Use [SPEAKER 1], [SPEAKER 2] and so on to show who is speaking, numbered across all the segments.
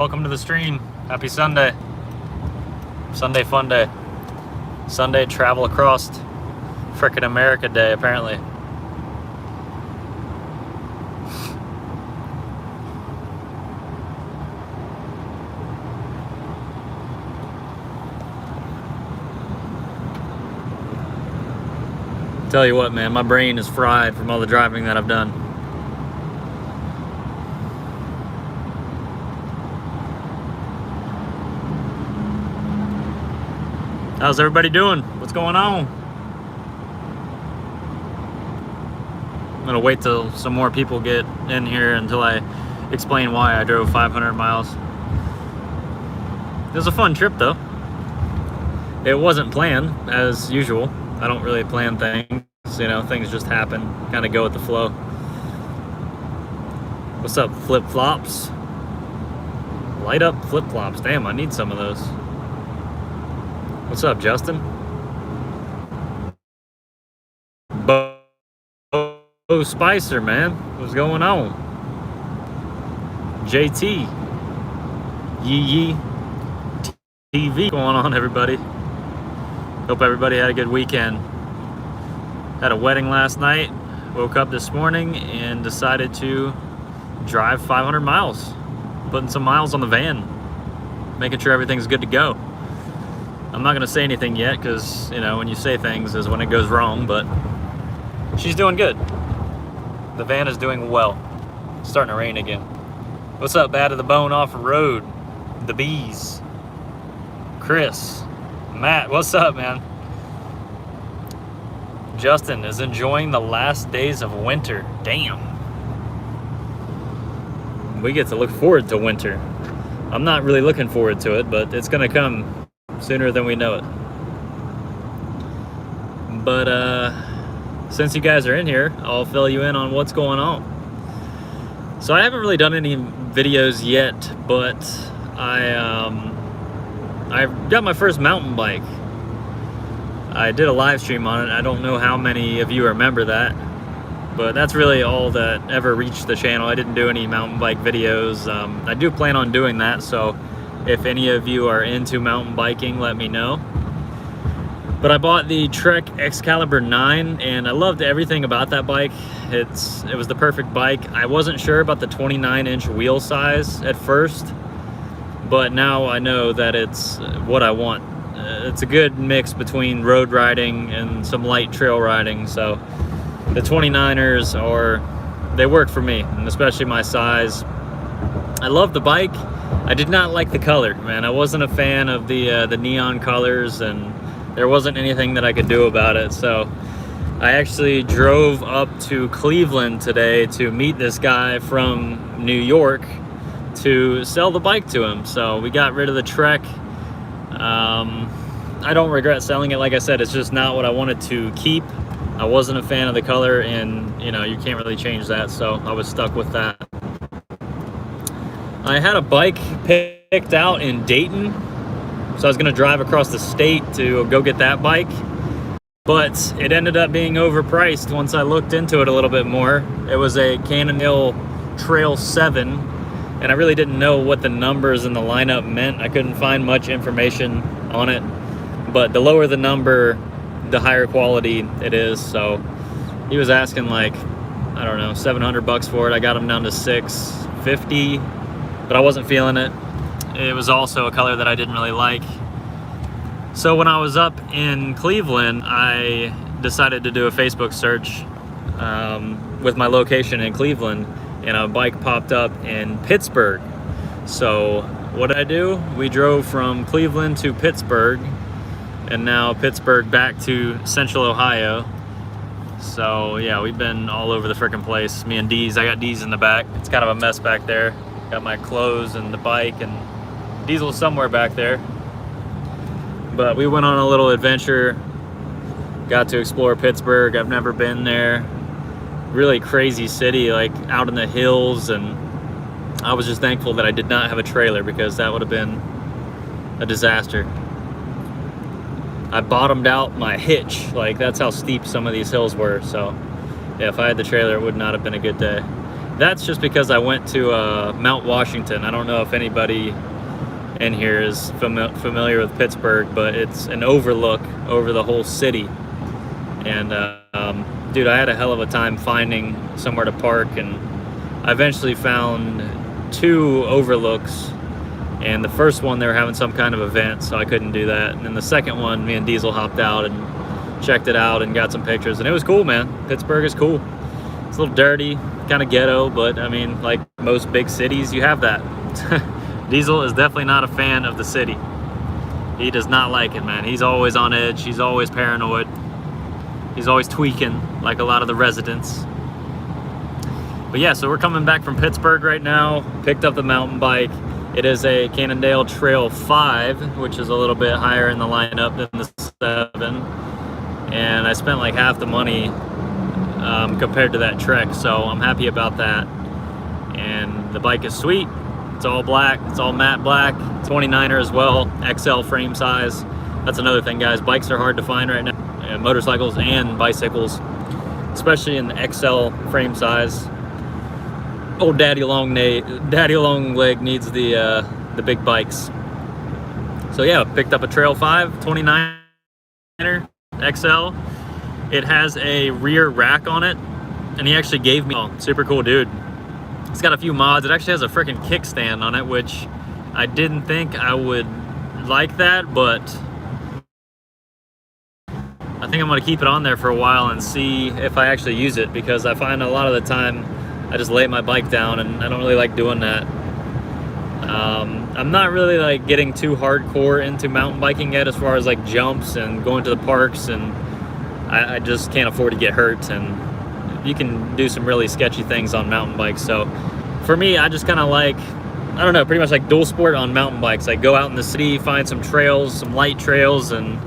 [SPEAKER 1] Welcome to the stream. Happy Sunday. Sunday fun day. Sunday travel across frickin' America day, apparently. Tell you what, man, my brain is fried from all the driving that I've done. How's everybody doing? What's going on? I'm gonna wait till some more people get in here until I explain why I drove 500 miles. It was a fun trip though. It wasn't planned as usual. I don't really plan things, you know, things just happen, kind of go with the flow. What's up, flip-flops? Light up flip-flops. Damn, I need some of those. What's up, Justin? Bo Spicer, man. What's going on? JT. Yee TV. What's going on, everybody? Hope everybody had a good weekend. Had a wedding last night. Woke up this morning and decided to drive 500 miles. Putting some miles on the van. Making sure everything's good to go. I'm not going to say anything yet because, you know, when you say things is when it goes wrong, but she's doing good. The van is doing well. It's starting to rain again. What's up, Bad to the Bone Off-Road? The Bees. Chris. Matt, what's up, man? Justin is enjoying the last days of winter. Damn. We get to look forward to winter. I'm not really looking forward to it, but it's going to come sooner than we know it. But since you guys are in here, I'll fill you in on what's going on. So I haven't really done any videos yet, but I got my first mountain bike. I did a live stream on it. I don't know how many of you remember that, but that's really all that ever reached the channel. I didn't do any mountain bike videos. I do plan on doing that, so if any of you are into mountain biking, let me know. But I bought the Trek Excalibur 9 and I loved everything about that bike. It was the perfect bike. I wasn't sure about the 29-inch wheel size at first, but now I know that it's what I want. It's a good mix between road riding and some light trail riding, so the 29ers they work for me, and especially my size. I love the bike. I did not like the color, man. I wasn't a fan of the neon colors, and there wasn't anything that I could do about it. So I actually drove up to Cleveland today to meet this guy from New York to sell the bike to him. So we got rid of the Trek. I don't regret selling it. Like I said, it's just not what I wanted to keep. I wasn't a fan of the color, and you know, you can't really change that, so I was stuck with that. I had a bike picked out in Dayton, so I was gonna drive across the state to go get that bike, but it ended up being overpriced once I looked into it a little bit more. It was a Cannondale Trail 7, and I really didn't know what the numbers in the lineup meant. I couldn't find much information on it, but the lower the number, the higher quality it is. So he was asking like, I don't know, 700 bucks for it. I got him down to 650, but I wasn't feeling it. It was also a color that I didn't really like. So when I was up in Cleveland, I decided to do a Facebook search with my location in Cleveland, and a bike popped up in Pittsburgh. So what did I do? We drove from Cleveland to Pittsburgh, and now Pittsburgh back to Central Ohio. So yeah, we've been all over the frickin' place. Me and Deez, I got Deez in the back. It's kind of a mess back there. Got my clothes and the bike, and Diesel's somewhere back there. But we went on a little adventure. Got to explore Pittsburgh. I've never been there. Really crazy city, like out in the hills, and I was just thankful that I did not have a trailer, because that would have been a disaster. I bottomed out my hitch. Like, that's how steep some of these hills were. So yeah, if I had the trailer, it would not have been a good day. That's just because I went to Mount Washington. I don't know if anybody in here is familiar with Pittsburgh, but it's an overlook over the whole city. And dude, I had a hell of a time finding somewhere to park, and I eventually found 2 overlooks. And the first one, they were having some kind of event, so I couldn't do that. And then the second one, me and Diesel hopped out and checked it out and got some pictures, and it was cool, man. Pittsburgh is cool. It's a little dirty, kind of ghetto, but I mean, like most big cities, you have that. Diesel is definitely not a fan of the city. He does not like it, man. He's always on edge. He's always paranoid. He's always tweaking, like a lot of the residents. But yeah, so we're coming back from Pittsburgh right now. Picked up the mountain bike. It is a Cannondale Trail 5, which is a little bit higher in the lineup than the 7. And I spent like half the money compared to that Trek, so I'm happy about that. And the bike is sweet. It's all black. It's all matte black. 29er as well, XL frame size. That's another thing, guys. Bikes are hard to find right now, motorcycles and bicycles, especially in the XL frame size. Old Daddy Long Leg needs the big bikes. So yeah, picked up a Trail 5 29er XL. It has a rear rack on it, and he actually gave me, super cool dude. It's got a few mods. It actually has a freaking kickstand on it, which I didn't think I would like that, but I think I'm gonna keep it on there for a while and see if I actually use it, because I find a lot of the time I just lay my bike down, and I don't really like doing that. I'm not really like getting too hardcore into mountain biking yet, as far as like jumps and going to the parks, and I just can't afford to get hurt, and you can do some really sketchy things on mountain bikes. So for me, I just kind of like, I don't know, pretty much like dual sport on mountain bikes. Like go out in the city, find some trails, some light trails, and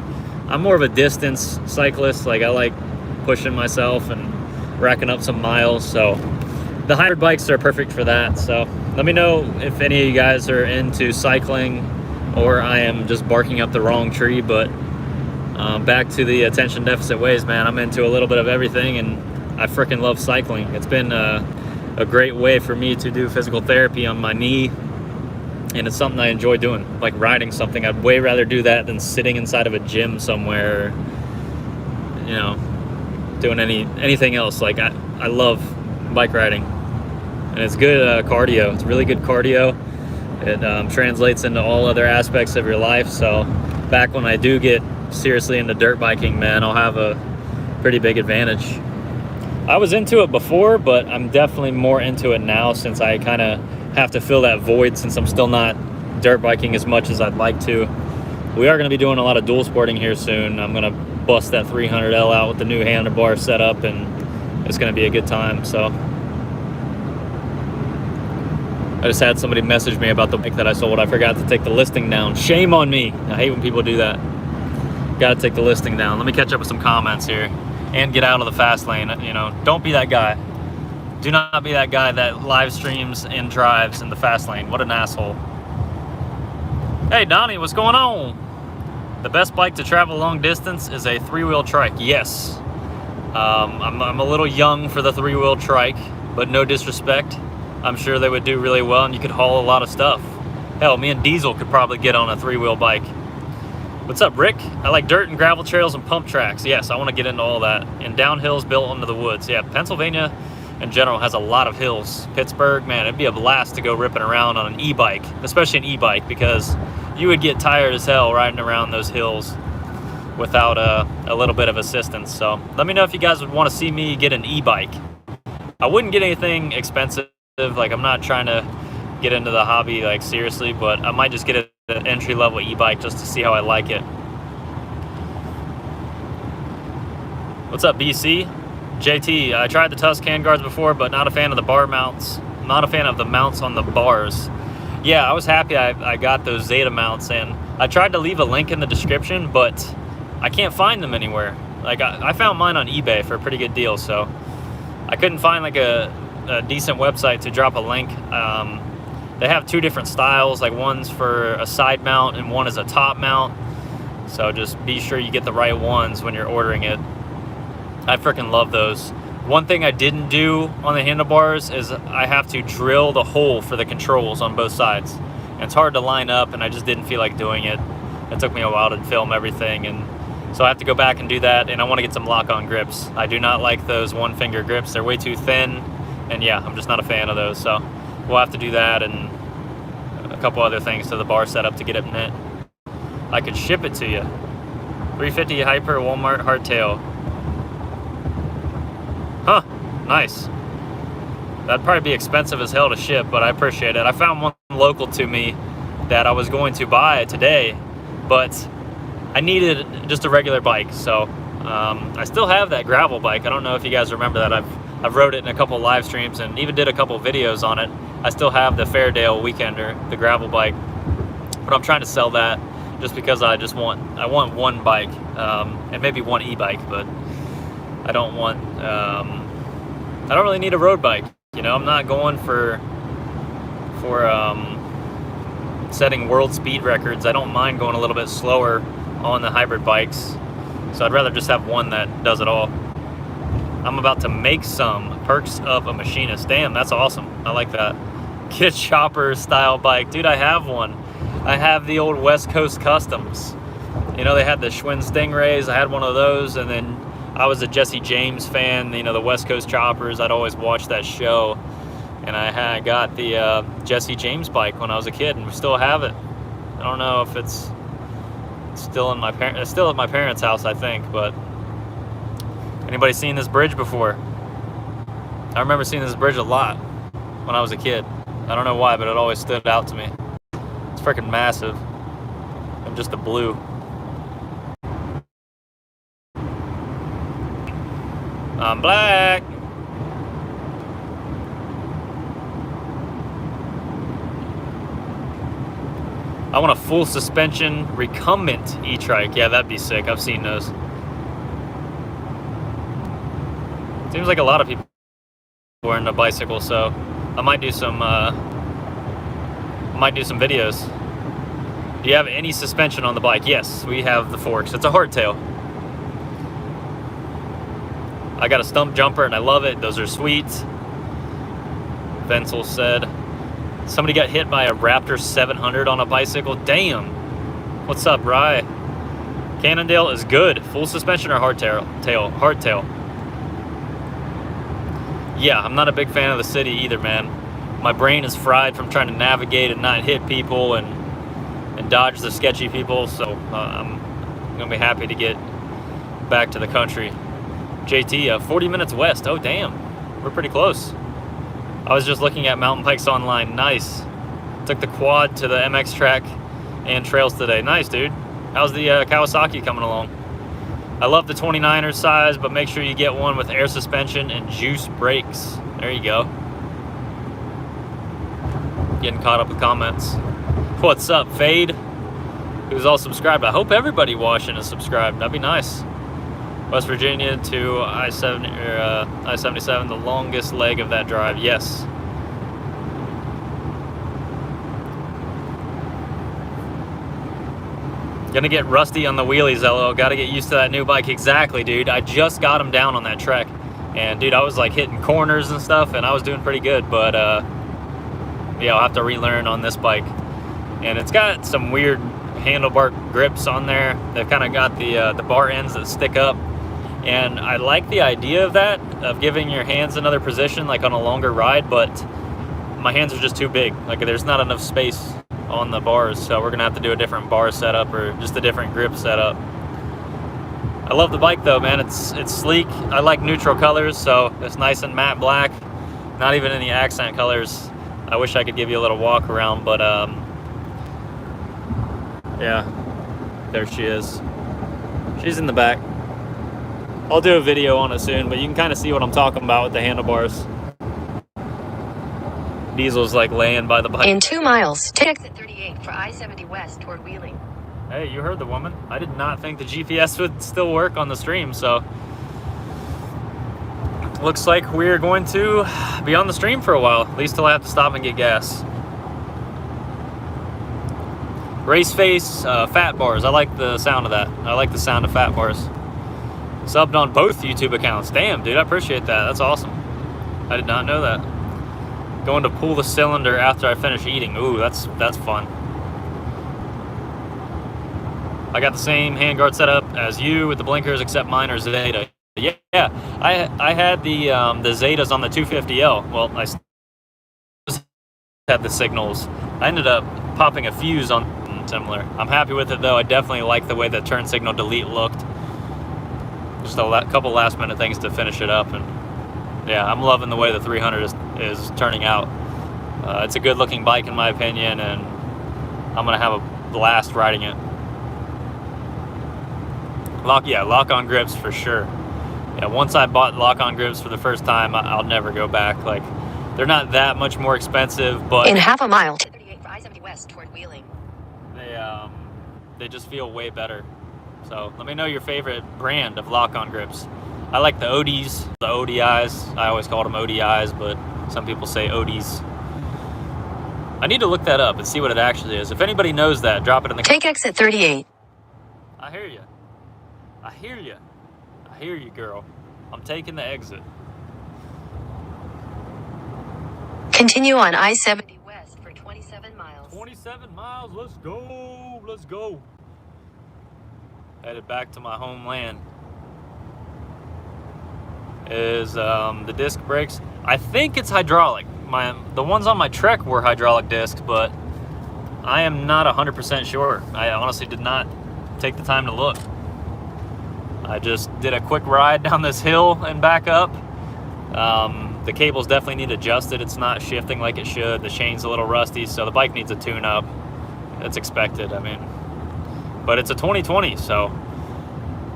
[SPEAKER 1] I'm more of a distance cyclist. Like I like pushing myself and racking up some miles. So the hybrid bikes are perfect for that. So let me know if any of you guys are into cycling, or I am just barking up the wrong tree. But back to the attention deficit ways, man. I'm into a little bit of everything, and I freaking love cycling. It's been a great way for me to do physical therapy on my knee, and it's something I enjoy doing, like riding something. I'd way rather do that than sitting inside of a gym somewhere, you know, doing anything else. Like I love bike riding, and it's good cardio. It's really good cardio. It translates into all other aspects of your life. So back when I do get seriously into dirt biking, man, I'll have a pretty big advantage. I was into it before, but I'm definitely more into it now, since I kind of have to fill that void, since I'm still not dirt biking as much as I'd like to. We are going to be doing a lot of dual sporting here soon. I'm going to bust that 300L out with the new handlebar setup, and it's going to be a good time. So I just had somebody message me about the bike that I sold. I forgot to take the listing down. Shame on me. I hate when people do that. Got to take the listing down. Let me catch up with some comments here and get out of the fast lane. You know, don't be that guy. Do not be that guy that live streams and drives in the fast lane. What an asshole. Hey Donnie, what's going on? The best bike to travel long distance is a 3-wheel trike. Yes. I'm a little young for the 3-wheel trike, but no disrespect. I'm sure they would do really well, and you could haul a lot of stuff. Hell, me and Diesel could probably get on a 3-wheel bike. What's up, Rick? I like dirt and gravel trails and pump tracks. Yes, I want to get into all that. And downhills built into the woods. Yeah, Pennsylvania in general has a lot of hills. Pittsburgh, man, it'd be a blast to go ripping around on an e-bike, especially an e-bike, because you would get tired as hell riding around those hills without a little bit of assistance. So let me know if you guys would want to see me get an e-bike. I wouldn't get anything expensive. Like, I'm not trying to get into the hobby like seriously, but I might just get an entry-level e-bike just to see how I like it. What's up, BC? JT, I tried the Tusk handguards before, but not a fan of the bar mounts. Not a fan of the mounts on the bars. Yeah, I was happy I got those Zeta mounts, and I tried to leave a link in the description, but I can't find them anywhere. Like, I found mine on eBay for a pretty good deal, so I couldn't find like a decent website to drop a link. They have 2 different styles, like one's for a side mount and one is a top mount. So just be sure you get the right ones when you're ordering it. I freaking love those. One thing I didn't do on the handlebars is I have to drill the hole for the controls on both sides. And it's hard to line up, and I just didn't feel like doing it. It took me a while to film everything, and so I have to go back and do that, and I want to get some lock-on grips. I do not like those one-finger grips. They're way too thin, and yeah, I'm just not a fan of those. So we'll have to do that and a couple other things to the bar setup to get it knit. I could ship it to you. 350 Hyper Walmart hardtail. Huh, nice. That'd probably be expensive as hell to ship, but I appreciate it. I found one local to me that I was going to buy today, but I needed just a regular bike. So I still have that gravel bike. I don't know if you guys remember that. I've rode it in a couple live streams and even did a couple videos on it. I still have the Fairdale Weekender, the gravel bike, but I'm trying to sell that just because I want one bike and maybe one e-bike, but I don't really need a road bike. You know, I'm not going for setting world speed records. I don't mind going a little bit slower on the hybrid bikes, so I'd rather just have one that does it all. I'm about to make some perks of a machinist. Damn, that's awesome. I like that. Get chopper style bike. Dude, I have one. I have the old West Coast Customs. You know, they had the Schwinn Stingrays. I had one of those, and then I was a Jesse James fan. You know, the West Coast Choppers. I'd always watch that show, and I got the Jesse James bike when I was a kid, and we still have it. I don't know if it's still at my parents' house, I think. But anybody seen this bridge before? I remember seeing this bridge a lot when I was a kid. I don't know why, but it always stood out to me. It's freaking massive. And just the blue. I'm black. I want a full suspension recumbent e-trike. Yeah, that'd be sick. I've seen those. Seems like a lot of people are into bicycles, so I might do some videos. Do you have any suspension on the bike? Yes, we have the forks. It's a hardtail. I got a stump jumper and I love it. Those are sweet. Venzel said somebody got hit by a Raptor 700 on a bicycle. Damn. What's up, Rye? Cannondale is good. Full suspension or hardtail? Hardtail. Yeah, I'm not a big fan of the city either, man. My brain is fried from trying to navigate and not hit people and dodge the sketchy people, so I'm gonna be happy to get back to the country. JT, 40 minutes west. Oh, damn. We're pretty close. I was just looking at mountain bikes online. Nice. Took the quad to the MX track and trails today. Nice, dude. How's the Kawasaki coming along? I love the 29er size, but make sure you get one with air suspension and juice brakes. There you go. Getting caught up with comments. What's up, Fade? Who's all subscribed? I hope everybody watching is subscribed. That'd be nice. West Virginia to I-77, the longest leg of that drive. Yes. Gonna get rusty on the wheelies, LO. Gotta get used to that new bike. Exactly, dude. I just got him down on that trek. And, dude, I was, like, hitting corners and stuff, and I was doing pretty good. But, yeah, I'll have to relearn on this bike. And it's got some weird handlebar grips on there. They've kind of got the bar ends that stick up. And I like the idea of that, of giving your hands another position, like on a longer ride, but my hands are just too big. Like, there's not enough space on the bars, so we're gonna have to do a different bar setup or just a different grip setup. I love the bike though, man. It's sleek. I like neutral colors, so it's nice and matte black. Not even any accent colors. I wish I could give you a little walk around, but yeah, there she is. She's in the back. I'll do a video on it soon, but you can kind of see what I'm talking about with the handlebars. Diesel's like laying by the bike.
[SPEAKER 2] In 2 miles, take exit 38 for I-70 West toward Wheeling.
[SPEAKER 1] Hey, you heard the woman. I did not think the GPS would still work on the stream, so looks like we're going to be on the stream for a while, at least till I have to stop and get gas. Race face, fat bars. I like the sound of that. I like the sound of fat bars. Subbed on both YouTube accounts. Damn, dude, I appreciate that. That's awesome. I did not know that. Going to pull the cylinder after I finish eating. Ooh, that's fun. I got the same handguard setup as you with the blinkers, except mine are Zeta. Yeah, I had the Zetas on the 250L. Well, I had the signals. I ended up popping a fuse on similar. I'm happy with it though. I definitely like the way the turn signal delete looked. Just a couple last minute things to finish it up, and yeah, I'm loving the way the 300 is turning out. It's a good looking bike in my opinion, and I'm gonna have a blast riding it. Lock-on grips for sure. Yeah, once I bought lock-on grips for the first time, I'll never go back. Like, they're not that much more expensive, but
[SPEAKER 2] in half a mile. 38 for I-70 West toward Wheeling.
[SPEAKER 1] They just feel way better. So let me know your favorite brand of lock-on grips. I like the ODs, the ODIs. I always called them ODIs, but some people say ODs. I need to look that up and see what it actually is. If anybody knows that, drop it in the
[SPEAKER 2] Take exit 38.
[SPEAKER 1] I hear you. I hear you. I hear you, girl. I'm taking the exit.
[SPEAKER 2] Continue on I-70 West for 27 miles.
[SPEAKER 1] 27 miles. Let's go. Let's go. Headed back to my homeland. Is the disc brakes? I think it's hydraulic. The ones on my Trek were hydraulic discs, but I am not 100% sure. I honestly did not take the time to look. I just did a quick ride down this hill and back up. The cables definitely need adjusted. It's not shifting like it should. The chain's a little rusty, so the bike needs a tune-up. It's expected, I mean. But it's a 2020, so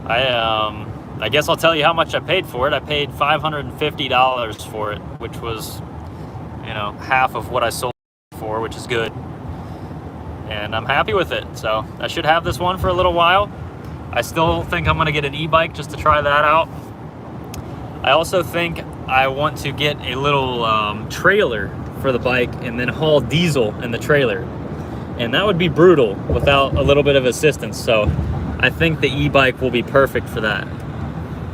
[SPEAKER 1] I guess I'll tell you how much I paid for it. I paid $550 for it, which was, half of what I sold it for, which is good. And I'm happy with it. So I should have this one for a little while. I still think I'm going to get an e-bike just to try that out. I also think I want to get a little trailer for the bike and then haul diesel in the trailer. And that would be brutal without a little bit of assistance. So I think the e-bike will be perfect for that.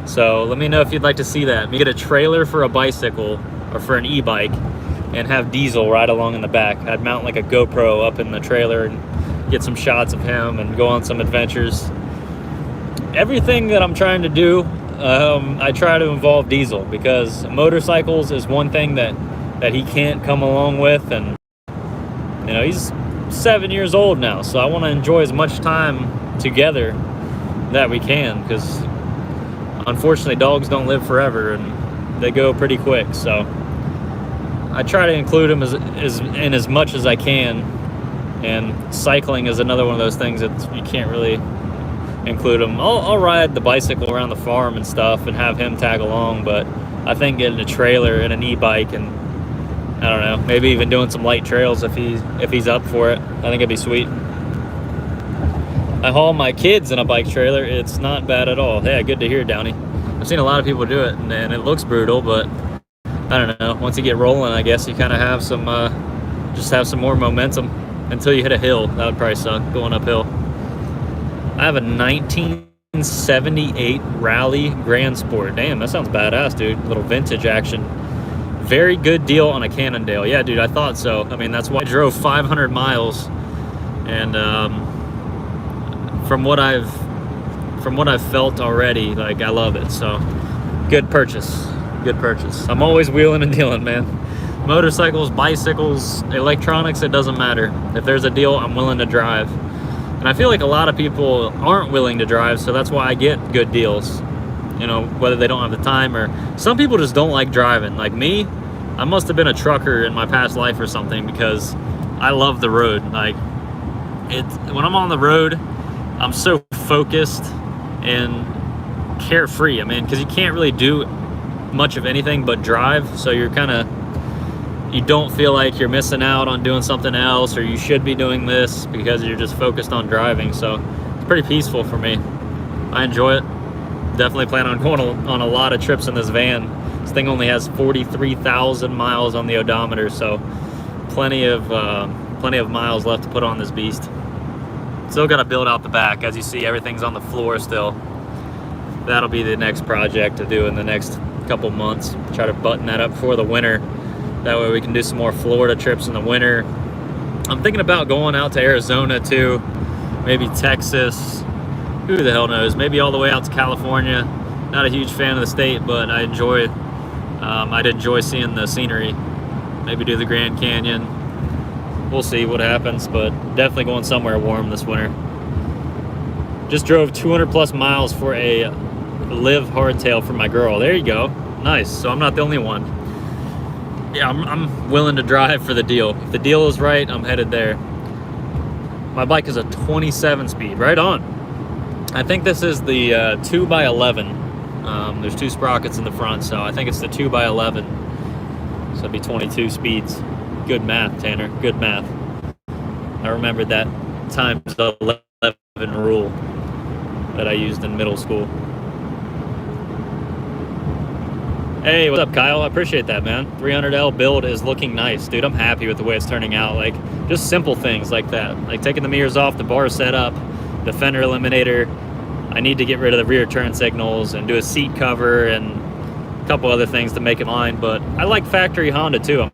[SPEAKER 1] So let me know if you'd like to see that. We get a trailer for a bicycle or for an e-bike and have diesel right along in the back. I'd mount like a GoPro up in the trailer and get some shots of him and go on some adventures. Everything that I'm trying to do, I try to involve diesel, because motorcycles is one thing that he can't come along with. And he's 7 years old now, so I want to enjoy as much time together that we can, because unfortunately dogs don't live forever and they go pretty quick. So I try to include him as much as I can, and cycling is another one of those things that you can't really include him. I'll ride the bicycle around the farm and stuff and have him tag along, but I think getting a trailer and an e-bike, and I don't know, maybe even doing some light trails if he's up for it, I think it'd be sweet. I haul my kids in a bike trailer. It's not bad at all. Yeah, good to hear, Downey. I've seen a lot of people do it, and it looks brutal, but I don't know. Once you get rolling, I guess you kind of have some, just have some more momentum until you hit a hill. That would probably suck, going uphill. I have a 1978 Rally Grand Sport. Damn, that sounds badass, dude. Little vintage action. Very good deal on a Cannondale. Yeah, dude, I thought so. I mean, that's why I drove 500 miles, and from what I've felt already, like, I love it. So good purchase. I'm always wheeling and dealing, man. Motorcycles, bicycles, electronics, it doesn't matter. If there's a deal, I'm willing to drive. And I feel like a lot of people aren't willing to drive, so that's why I get good deals. Whether they don't have the time, or some people just don't like driving. Like me, I must have been a trucker in my past life or something, because I love the road. Like, when I'm on the road, I'm so focused and carefree. I mean, because you can't really do much of anything but drive, so you don't feel like you're missing out on doing something else, or you should be doing this, because you're just focused on driving. So it's pretty peaceful for me. I enjoy it. Definitely plan on going on a lot of trips in this van. This thing only has 43,000 miles on the odometer, so plenty of miles left to put on this beast. Still got to build out the back. As you see, everything's on the floor still. that'll be the next project to do in the next couple months. Try to button that up before the winter. That way we can do some more Florida trips in the winter. I'm thinking about going out to Arizona too, maybe Texas. Who the hell knows? Maybe all the way out to California. Not a huge fan of the state, but I'd enjoy seeing the scenery. Maybe do the Grand Canyon. We'll see what happens, but definitely going somewhere warm this winter. Just drove 200 plus miles for a live hardtail for my girl. There you go. Nice. So I'm not the only one. Yeah, I'm willing to drive for the deal. If the deal is right, I'm headed there. My bike is a 27 speed. Right on. I think this is the 2x11. There's 2 sprockets in the front, so I think it's the 2x11. So it'd be 22 speeds. Good math, Tanner. Good math. I remembered that times 11 rule that I used in middle school. Hey, what's up, Kyle? I appreciate that, man. 300L build is looking nice, dude. I'm happy with the way it's turning out. Like, just simple things like that. Like taking the mirrors off, the bar set up, the fender eliminator. I need to get rid of the rear turn signals and do a seat cover and a couple other things to make it mine. But I like factory Honda, too. I'm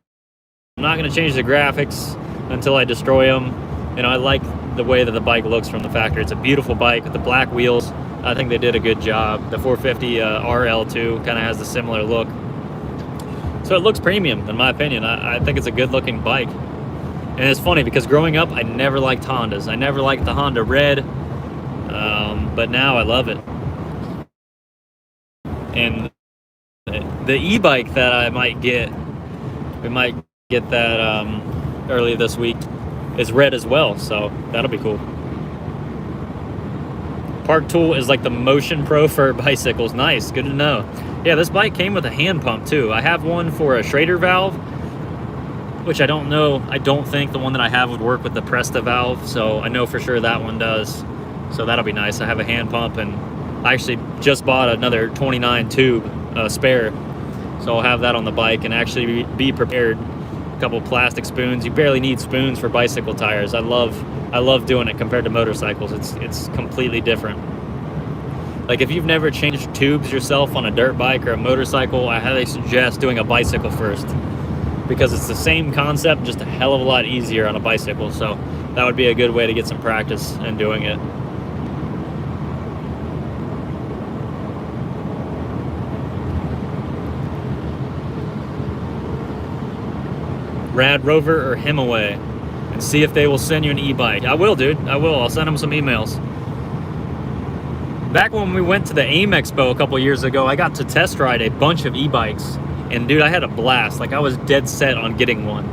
[SPEAKER 1] not going to change the graphics until I destroy them. You know, I like the way that the bike looks from the factory. It's a beautiful bike with the black wheels. I think they did a good job. The 450 RL2 kind of has a similar look. So it looks premium, in my opinion. I think it's a good looking bike. And it's funny because growing up, I never liked Hondas. I never liked the Honda Red, but now I love it. And the e-bike that I might get, we might get that early this week, is red as well, so that'll be cool. Park Tool is like the Motion Pro for bicycles. Nice, good to know. Yeah, this bike came with a hand pump too. I have one for a Schrader valve, which I don't know. I don't think the one that I have would work with the Presta valve, so I know for sure that one does. So that'll be nice. I have a hand pump, and I actually just bought another 29 tube spare, so I'll have that on the bike and actually be prepared. A couple plastic spoons. You barely need spoons for bicycle tires. I love doing it compared to motorcycles. It's completely different. Like if you've never changed tubes yourself on a dirt bike or a motorcycle, I highly suggest doing a bicycle first, because it's the same concept, just a hell of a lot easier on a bicycle. So that would be a good way to get some practice in doing it. Rad Rover or Himaway, and see if they will send you an e-bike. I will, dude. I will. I'll send them some emails. Back when we went to the AIM Expo a couple years ago, I got to test ride a bunch of e-bikes, and dude, I had a blast. Like I was dead set on getting one,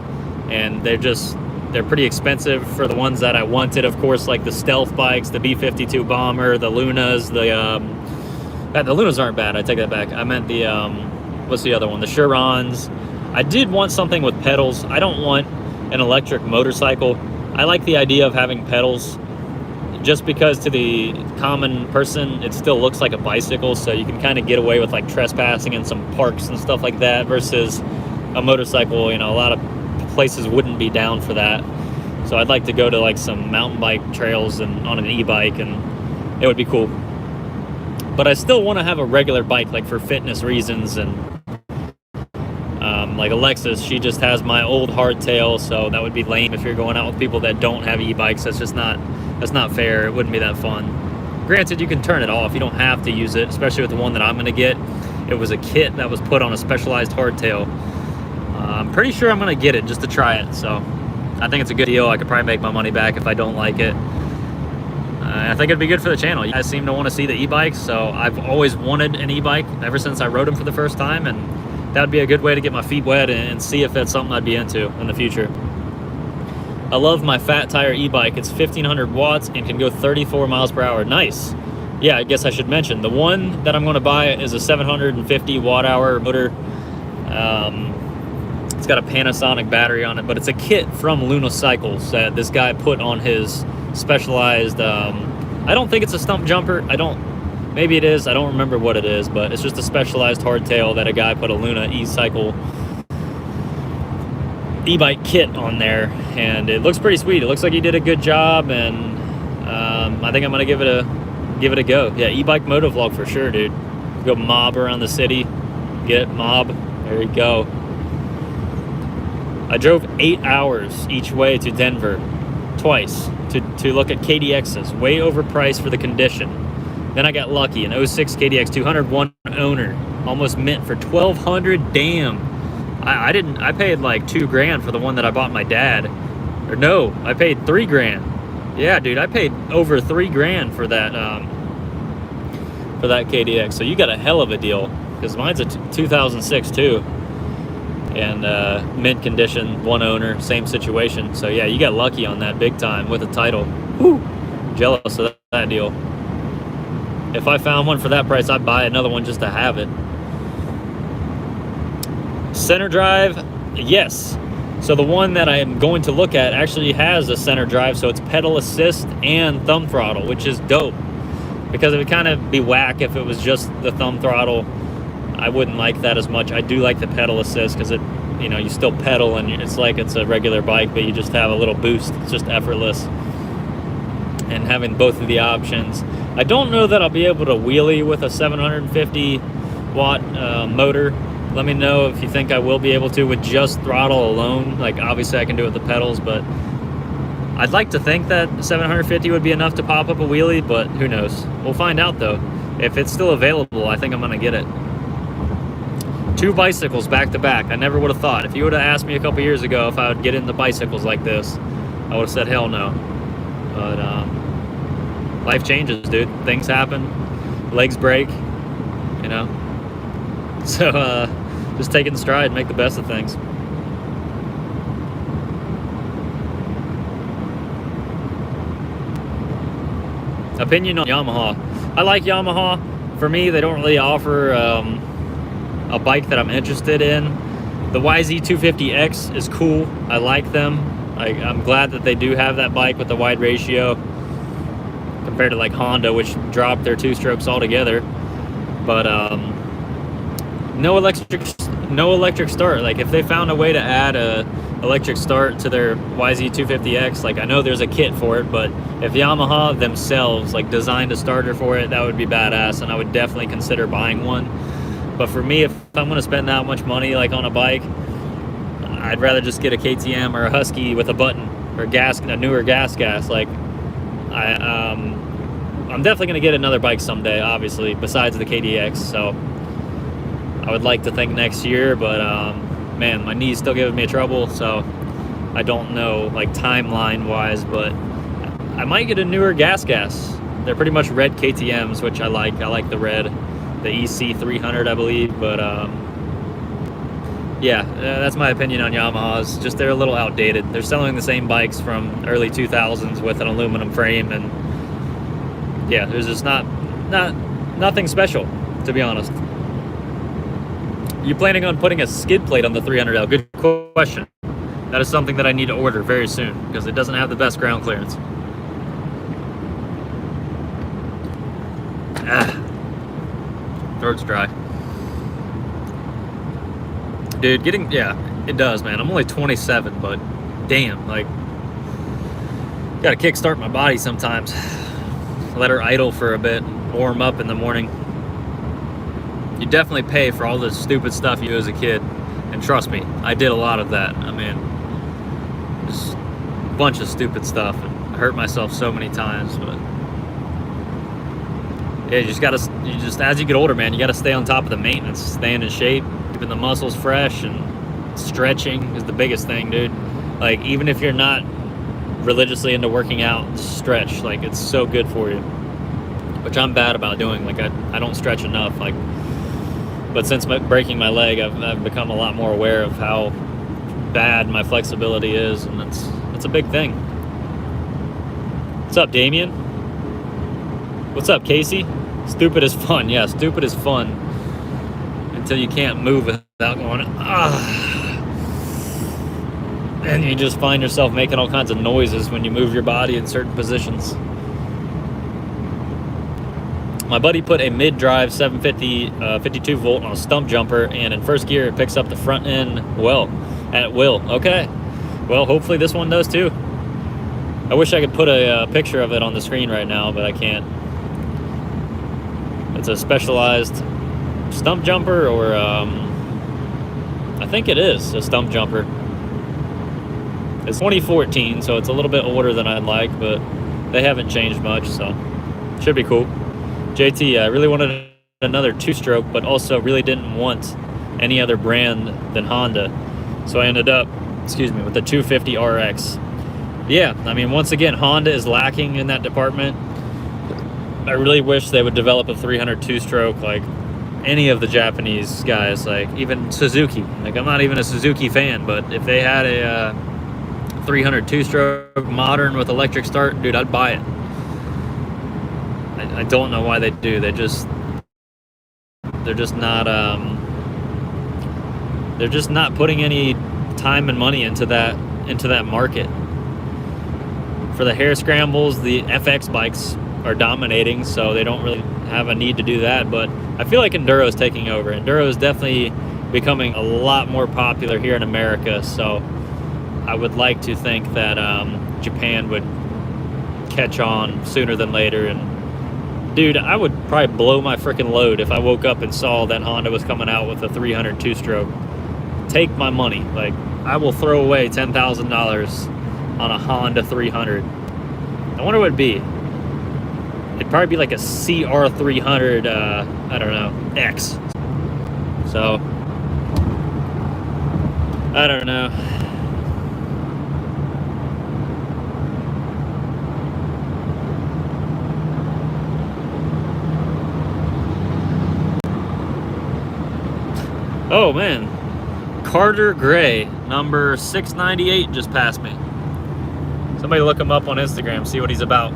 [SPEAKER 1] and they're pretty expensive for the ones that I wanted. Of course, like the stealth bikes, the B52 Bomber, the Lunas, the Lunas aren't bad. I take that back. I meant the what's the other one? The Churons. I did want something with pedals. I don't want an electric motorcycle. I like the idea of having pedals, just because to the common person it still looks like a bicycle, so you can kind of get away with like trespassing in some parks and stuff like that, versus a motorcycle. You know, a lot of places wouldn't be down for that. So I'd like to go to like some mountain bike trails and on an e-bike, and it would be cool. But I still want to have a regular bike, like for fitness reasons. And like Alexis, she just has my old hardtail, so that would be lame if you're going out with people that don't have e-bikes. That's not fair. It wouldn't be that fun. Granted, you can turn it off. You don't have to use it, especially with the one that I'm going to get. It was a kit that was put on a specialized hardtail. I'm pretty sure I'm going to get it just to try it, so I think it's a good deal. I could probably make my money back if I don't like it. I think it'd be good for the channel. You guys seem to want to see the e-bikes, so I've always wanted an e-bike ever since I rode them for the first time, and that would be a good way to get my feet wet and see if that's something I'd be into in the future. I love my Fat Tire e-bike. It's 1500 watts and can go 34 miles per hour. Nice. Yeah, I guess I should mention, the one that I'm going to buy is a 750 watt hour motor. It's got a Panasonic battery on it, but it's a kit from Luna Cycles that this guy put on his specialized, I don't think it's a stump jumper. Maybe it is. I don't remember what it is, but it's just a specialized hardtail that a guy put a Luna e-cycle e-bike kit on there, and it looks pretty sweet. It looks like he did a good job, and I think I'm going to give it give it a go. Yeah, e-bike motovlog for sure, dude. Go mob around the city. Get it, mob. There you go. I drove 8 hours each way to Denver twice to look at KDXs, way overpriced for the condition. Then I got lucky, an 06 KDX 201 owner, almost mint for $1,200. Damn, I paid like $2,000 for the one that I bought my dad. Or no, I paid $3,000. Yeah, dude, I paid over $3,000 for that KDX. So you got a hell of a deal, because mine's a 2006 too. And mint condition, one owner, same situation. So yeah, you got lucky on that big time with a title. Whew, jealous of that deal. If I found one for that price, I'd buy another one just to have it. Center drive, yes. So the one that I am going to look at actually has a center drive, so it's pedal assist and thumb throttle, which is dope. Because it would kind of be whack if it was just the thumb throttle. I wouldn't like that as much. I do like the pedal assist because it, you know, you still pedal and it's like it's a regular bike, but you just have a little boost. It's just effortless. And having both of the options. I don't know that I'll be able to wheelie with a 750 watt motor. Let me know if you think I will be able to with just throttle alone. Like obviously I can do it with the pedals, but I'd like to think that 750 would be enough to pop up a wheelie, but who knows? We'll find out though. If it's still available, I think I'm gonna get it. 2 bicycles back to back. I never would have thought. If you would have asked me a couple years ago if I would get into bicycles like this, I would have said hell no. But life changes, dude. Things happen. Legs break, you know. So just take it in stride, make the best of things. Opinion on Yamaha. I like Yamaha. For me, they don't really offer a bike that I'm interested in. The YZ250X is cool. I like them. I'm glad that they do have that bike with the wide ratio compared to like Honda, which dropped their 2-strokes altogether. But no electric start. Like if they found a way to add a electric start to their YZ250X, like I know there's a kit for it, but if Yamaha themselves like designed a starter for it, that would be badass, and I would definitely consider buying one. But for me, if I'm going to spend that much money like on a bike, I'd rather just get a KTM or a Husky with a button or a newer gas. Like I'm definitely going to get another bike someday, obviously, besides the KDX. So I would like to think next year, but man, my knee's still giving me trouble, so I don't know like timeline wise, but I might get a newer gas. They're pretty much red KTMs, which I like. I like the red. The EC300, I believe, but yeah, that's my opinion on Yamahas. Just they're a little outdated. They're selling the same bikes from early 2000s with an aluminum frame, and yeah, there's just nothing special, to be honest. You planning on putting a skid plate on the 300L? Good question. That is something that I need to order very soon because it doesn't have the best ground clearance. Throat's dry. Dude, yeah, it does, man. I'm only 27, but damn, like, gotta kickstart my body sometimes. Let her idle for a bit, warm up in the morning. You definitely pay for all the stupid stuff you do as a kid. And trust me, I did a lot of that. I mean, just a bunch of stupid stuff. I hurt myself so many times, but yeah, you just as you get older, man, you gotta stay on top of the maintenance, staying in shape, keeping the muscles fresh, and stretching is the biggest thing, dude. Like, even if you're not religiously into working out, stretch. Like, it's so good for you, which I'm bad about doing. Like, I don't stretch enough. Like, but since breaking my leg, I've become a lot more aware of how bad my flexibility is, and that's a big thing. What's up, Damien? What's up, Casey? Stupid is fun. Yeah, stupid is fun until you can't move without going, and you just find yourself making all kinds of noises when you move your body in certain positions. My buddy put a mid-drive 750 52 volt on a stump jumper, and in first gear it picks up the front end at will. Okay, well, hopefully this one does too. I wish I could put a picture of it on the screen right now, but I can't. it's a specialized stump jumper, or I think it is a stump jumper. It's 2014, so it's a little bit older than I'd like, but they haven't changed much, so should be cool. JT, I really wanted another two-stroke, but also really didn't want any other brand than Honda, so I ended up, with the 250 RX. Yeah, I mean, once again, Honda is lacking in that department. I really wish they would develop a 300 two-stroke like any of the Japanese guys, like even Suzuki. Like, I'm not even a Suzuki fan, but if they had a 300 two-stroke modern with electric start, dude, I'd buy it. I don't know why they do. They're just not putting any time and money into that market. For the hare scrambles, the FX bikes are dominating, so they don't really have a need to do that. But I feel like Enduro is taking over. Enduro is definitely becoming a lot more popular here in America, so I would like to think that Japan would catch on sooner than later. And dude, I would probably blow my freaking load if I woke up and saw that Honda was coming out with a 300 two-stroke. Take my money. Like, I will throw away $10,000 on a Honda 300. I wonder what it'd be. It'd probably be like a CR300, I don't know, X. So, I don't know. Oh man, Carter Gray, number 698, just passed me. Somebody look him up on Instagram, see what he's about.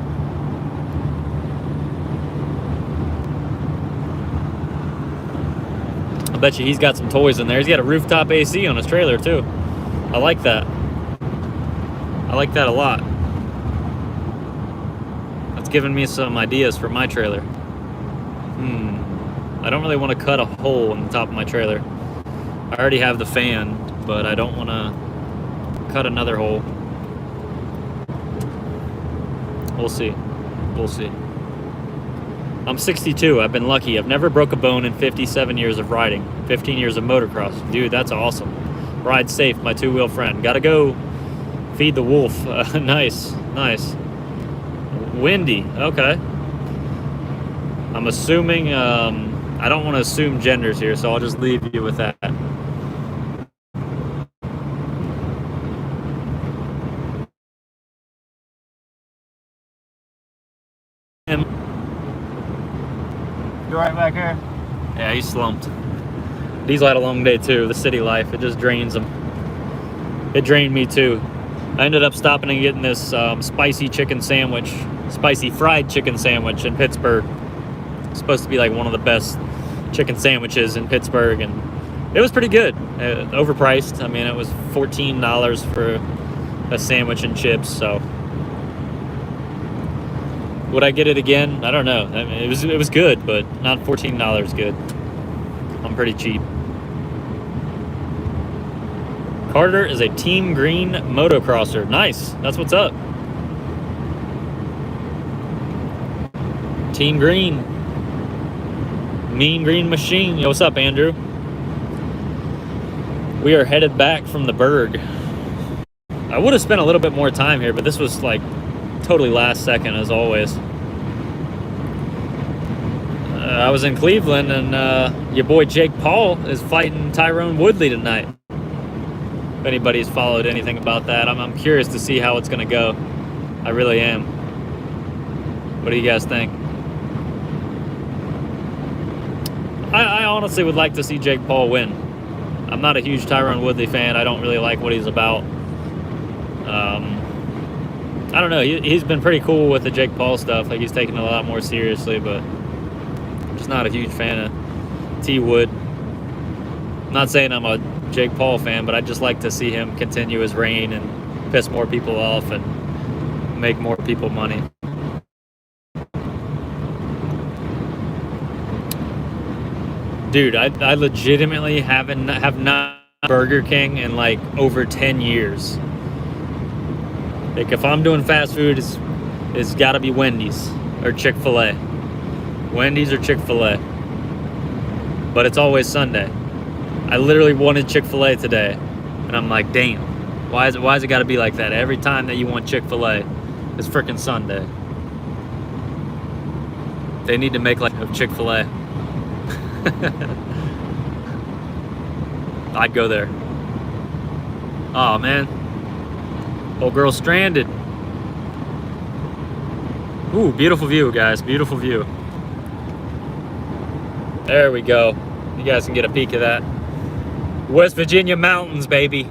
[SPEAKER 1] I bet you he's got some toys in there. He's got a rooftop AC on his trailer too. I like that. I like that a lot. That's giving me some ideas for my trailer. I don't really want to cut a hole in the top of my trailer. I already have the fan, but I don't want to cut another hole. We'll see. We'll see. I'm 62. I've been lucky. I've never broke a bone in 57 years of riding. 15 years of motocross. Dude, that's awesome. Ride safe, my two-wheel friend. Gotta go feed the wolf. Nice. Nice. Windy. Okay. I'm assuming... I don't want to assume genders here, so I'll just leave you with that. You right back here? Yeah, he's slumped. Diesel had a long day too. The city life, it just drains him. It drained me too. I ended up stopping and getting this spicy fried chicken sandwich in Pittsburgh. It's supposed to be like one of the best chicken sandwiches in Pittsburgh, and it was pretty good. Overpriced. I mean, it was $14 for a sandwich and chips, so would I get it again? I don't know. I mean, it was good, but not $14 good. I'm pretty cheap. Carter is a Team Green motocrosser. Nice. That's what's up. Team Green. Mean Green Machine. Yo, what's up, Andrew? We are headed back from the Berg. I would have spent a little bit more time here, but this was like totally last second as always. I was in Cleveland, and your boy Jake Paul is fighting Tyrone Woodley tonight. If anybody's followed anything about that, I'm curious to see how it's going to go. I really am. What do you guys think? I honestly would like to see Jake Paul win. I'm not a huge Tyrone Woodley fan. I don't really like what he's about. I don't know. He's been pretty cool with the Jake Paul stuff. Like, he's taking it a lot more seriously, but I'm just not a huge fan of T. Wood. I'm not saying I'm a Jake Paul fan, but I'd just like to see him continue his reign and piss more people off and make more people money. Dude, I legitimately have not Burger King in like over 10 years. Like, if I'm doing fast food, it's got to be Wendy's or Chick-fil-A. Wendy's or Chick-fil-A. But it's always Sunday. I literally wanted Chick-fil-A today. And I'm like, damn. Why is it got to be like that? Every time that you want Chick-fil-A, it's freaking Sunday. They need to make like a Chick-fil-A. I'd go there. Oh man. Old girl stranded. Ooh, beautiful view, guys. Beautiful view. There we go. You guys can get a peek of that. West Virginia mountains, baby.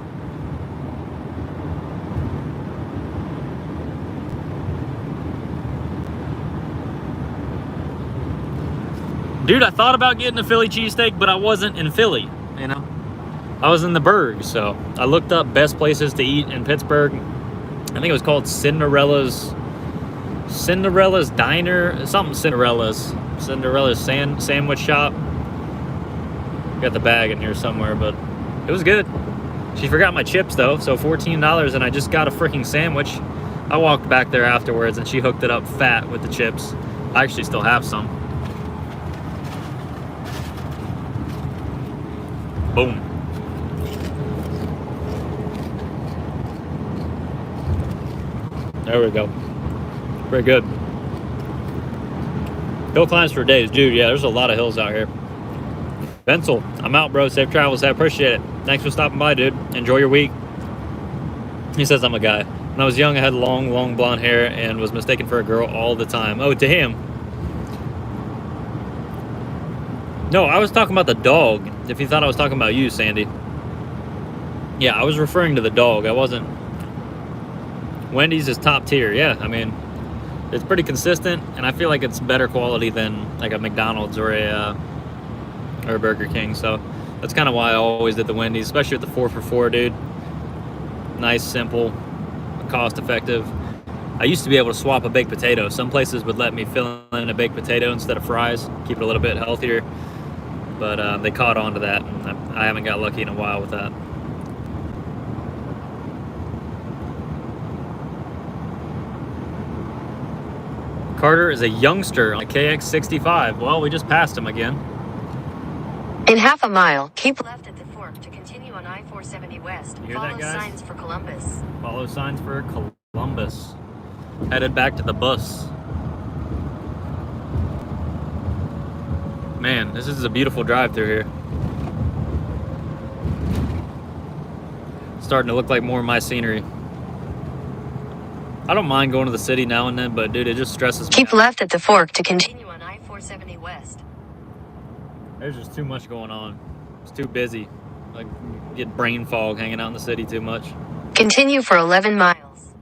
[SPEAKER 1] Dude, I thought about getting a Philly cheesesteak, but I wasn't in Philly, you know? I was in the Berg, so I looked up best places to eat in Pittsburgh. I think it was called Cinderella's Diner, something Cinderella's sandwich shop. Got the bag in here somewhere, but it was good. She forgot my chips though, so $14, and I just got a freaking sandwich. I walked back there afterwards, and she hooked it up fat with the chips. I actually still have some. Boom. There we go. Very good. Hill climbs for days. Dude, yeah, there's a lot of hills out here. Bensel, I'm out, bro. Safe travels. I appreciate it. Thanks for stopping by, dude. Enjoy your week. He says I'm a guy. When I was young, I had long blonde hair and was mistaken for a girl all the time. Oh, to him. No, I was talking about the dog. If you thought I was talking about you, Sandy. Yeah, I was referring to the dog. I wasn't. Wendy's is top tier. Yeah, I mean, it's pretty consistent, and I feel like it's better quality than like a McDonald's or a Burger King. So that's kind of why I always did the Wendy's, especially with the 4 for $4, dude. Nice, simple, cost effective. I used to be able to swap a baked potato. Some places would let me fill in a baked potato instead of fries, keep it a little bit healthier. But they caught on to that, and I haven't got lucky in a while with that. Carter is a youngster on a KX65. Well, we just passed him again.
[SPEAKER 2] In half a mile, keep left at the fork to continue on I-470 West.
[SPEAKER 1] You hear
[SPEAKER 2] Follow
[SPEAKER 1] that, guys?
[SPEAKER 2] signs for Columbus.
[SPEAKER 1] Follow signs for Columbus. Headed back to the bus. Man, this is a beautiful drive through here. Starting to look like more of my scenery. I don't mind going to the city now and then, but dude, it just stresses me
[SPEAKER 2] Keep
[SPEAKER 1] out.
[SPEAKER 2] left at the fork to continue on I-470 West.
[SPEAKER 1] There's just too much going on. It's too busy. Like, get brain fog hanging out in the city too much.
[SPEAKER 2] Continue for 11 miles.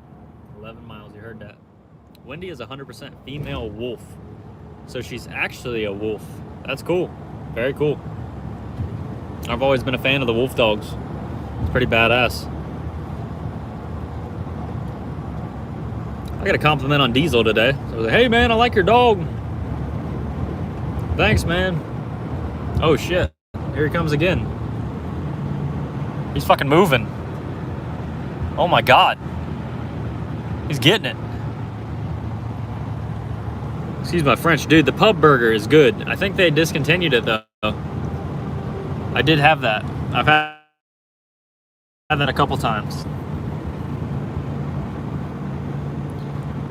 [SPEAKER 1] 11 miles, you heard that. Wendy is 100% female wolf. So she's actually a wolf. That's cool. Very cool. I've always been a fan of the wolf dogs. It's pretty badass. I got a compliment on Diesel today. So I was like, hey man, I like your dog. Thanks, man. Oh shit. Here he comes again. He's fucking moving. Oh my god. He's getting it. Excuse my French, dude. The pub burger is good. I think they discontinued it though. I did have that. I've had that a couple times.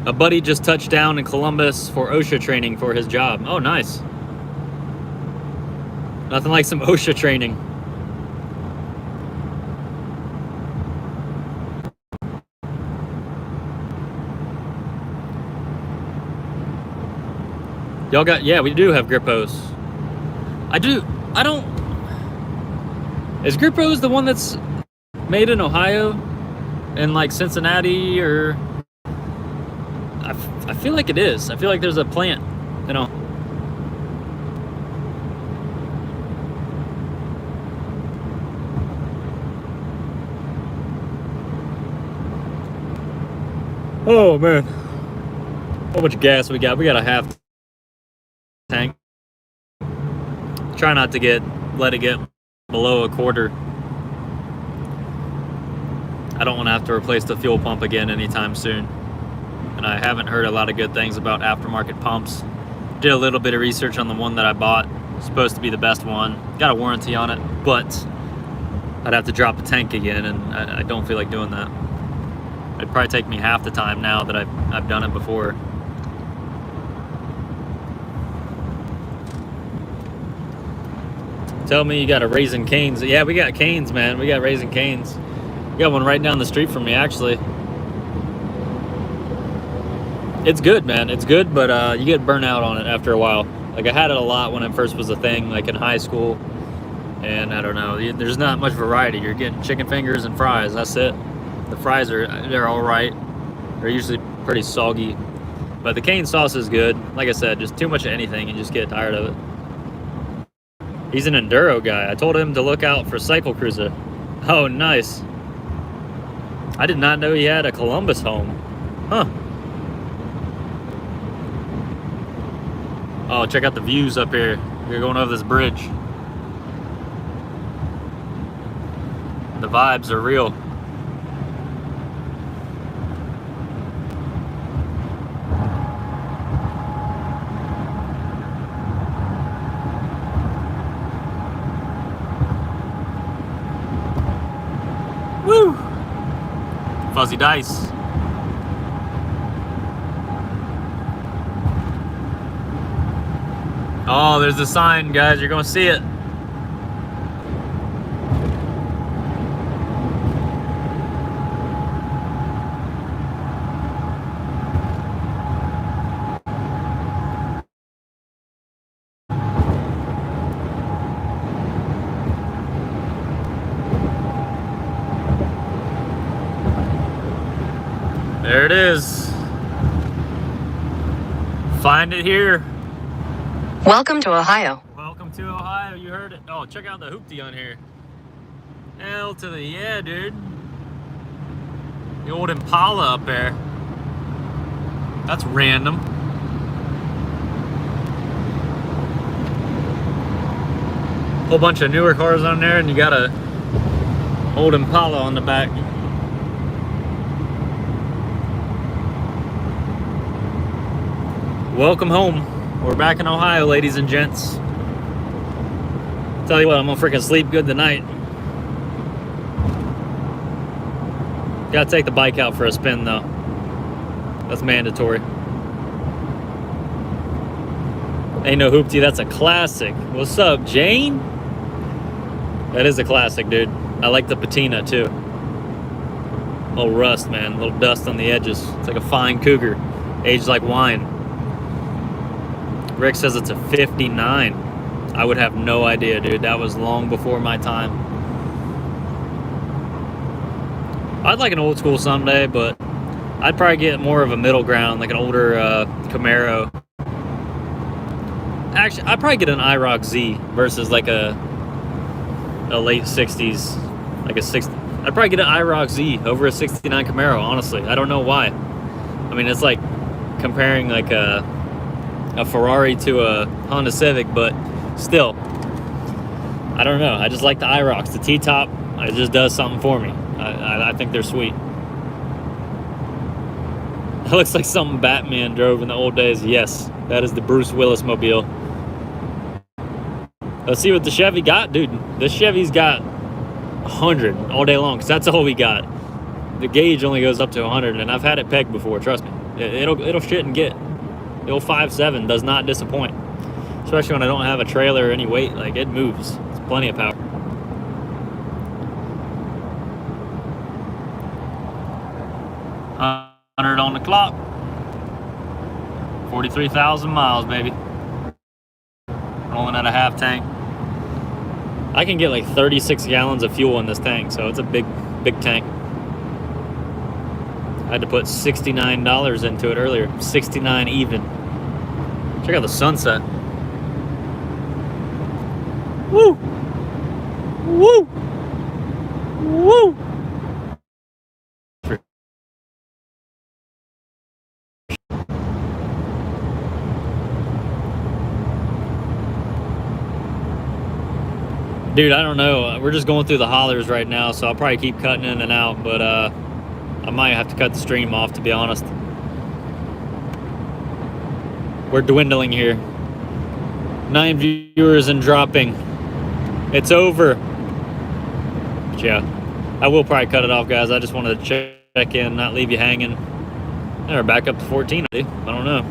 [SPEAKER 1] A buddy just touched down in Columbus for OSHA training for his job. Oh, nice. Nothing like some OSHA training. Y'all got, yeah, we do have Grippos. I don't, is Grippos the one that's made in Ohio? In like Cincinnati or, I feel like it is. I feel like there's a plant, you know. Oh man. How much gas we got? We got a half tank. Try not to let it get below a quarter. I don't want to have to replace the fuel pump again anytime soon. And I haven't heard a lot of good things about aftermarket pumps. Did a little bit of research on the one that I bought. Supposed to be the best one. Got a warranty on it, but I'd have to drop the tank again, and I don't feel like doing that. It'd probably take me half the time now that I've done it before. Tell me you got a Raising Cane's. Yeah, we got Cane's, man. We got Raising Cane's. We got one right down the street from me, actually. It's good, man. It's good, but you get burnt out on it after a while. Like, I had it a lot when it first was a thing, like in high school. And I don't know, there's not much variety. You're getting chicken fingers and fries, that's it. The fries they're all right. They're usually pretty soggy. But the cane sauce is good. Like I said, just too much of anything, you just get tired of it. He's an enduro guy. I told him to look out for Cycle Cruiser. Oh, nice. I did not know he had a Columbus home. Huh. Oh, check out the views up here. We're going over this bridge. The vibes are real. Woo! Fuzzy dice. Oh, there's the sign, guys. You're gonna see it. There it is. Find it here.
[SPEAKER 2] Welcome to Ohio.
[SPEAKER 1] Welcome to Ohio. You heard it. Oh, check out the hoopty on here. L to the yeah, dude. The old Impala up there. That's random. Whole bunch of newer cars on there, and you got a old Impala on the back. Welcome home. We're back in Ohio, ladies and gents. Tell you what, I'm gonna freaking sleep good tonight. Gotta take the bike out for a spin though. That's mandatory. Ain't no hoopty, that's a classic. What's up, Jane? That is a classic, dude. I like the patina too. A little rust, man. A little dust on the edges. It's like a fine cougar, aged like wine. Rick says it's a 59. I would have no idea, dude. That was long before my time. I'd like an old school someday, but I'd probably get more of a middle ground, like an older Camaro. Actually, I'd probably get an IROC Z versus like a late 60s, like a 60. I'd probably get an IROC Z over a 69 Camaro, honestly. I don't know why. I mean, it's like comparing like a Ferrari to a Honda Civic, but still, I don't know. I just like the IROCs. The T-top, it just does something for me. I think they're sweet. It looks like something Batman drove in the old days. Yes, that is the Bruce Willis mobile. Let's see what the Chevy got, dude. This Chevy's got 100 all day long, because that's all we got. The gauge only goes up to 100, and I've had it pegged before, trust me. It'll shit and get. The old 5.7 does not disappoint. Especially when I don't have a trailer or any weight. Like, it moves. It's plenty of power. Uh, 100 on the clock. 43,000 miles, baby. Rolling at a half tank. I can get like 36 gallons of fuel in this tank, so it's a big tank. I had to put $69 into it earlier. 69 even. Check out the sunset. Woo! Woo! Woo! Dude, I don't know. We're just going through the hollers right now, so I'll probably keep cutting in and out, but I might have to cut the stream off, to be honest. We're dwindling here. 9 viewers and dropping. It's over. But yeah, I will probably cut it off, guys. I just wanted to check in, not leave you hanging. And we're back up to 14. I don't know.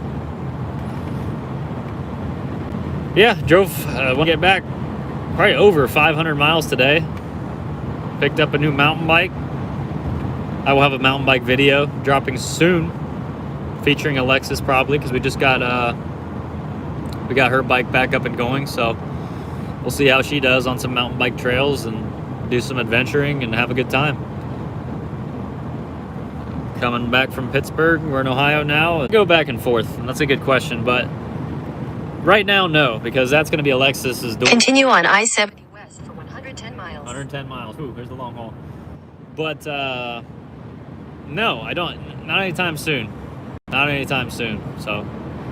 [SPEAKER 1] Yeah, drove, when I get back, probably over 500 miles today. Picked up a new mountain bike. I will have a mountain bike video dropping soon, featuring Alexis probably, because we just got her bike back up and going. So we'll see how she does on some mountain bike trails and do some adventuring and have a good time. Coming back from Pittsburgh, we're in Ohio now. Go back and forth, and that's a good question, but right now, no, because that's going to be Alexis's door.
[SPEAKER 2] Continue on I-70 West for 110 miles.
[SPEAKER 1] 110 miles. Ooh, there's the long haul. But no, I don't. Not anytime soon. Not anytime soon. So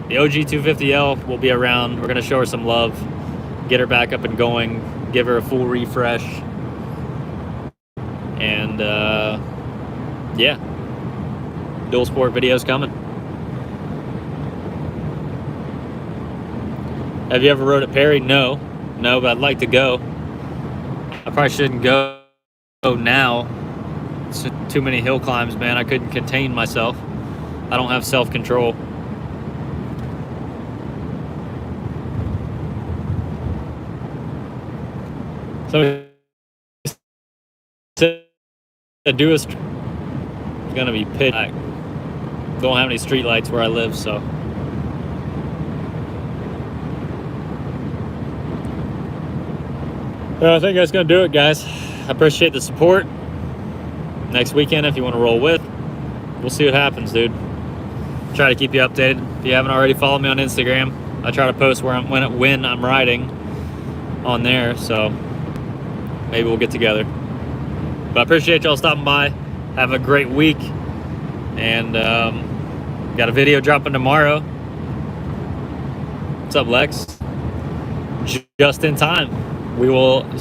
[SPEAKER 1] the OG 250L will be around. We're going to show her some love, get her back up and going, give her a full refresh. And yeah, dual sport videos coming. Have you ever rode at Perry? No, but I'd like to go. I probably shouldn't go now. It's too many hill climbs, man. I couldn't contain myself. I don't have self-control. So the Duist is gonna be pitch black. Don't have any street lights where I live, so. I think that's gonna do it, guys. I appreciate the support. Next weekend, if you want to roll with, we'll see what happens, dude. Try to keep you updated. If you haven't already, follow me on Instagram. I try to post when I'm riding on there, so maybe we'll get together. But I appreciate y'all stopping by. Have a great week, and got a video dropping tomorrow. What's up, Lex? Just in time. We will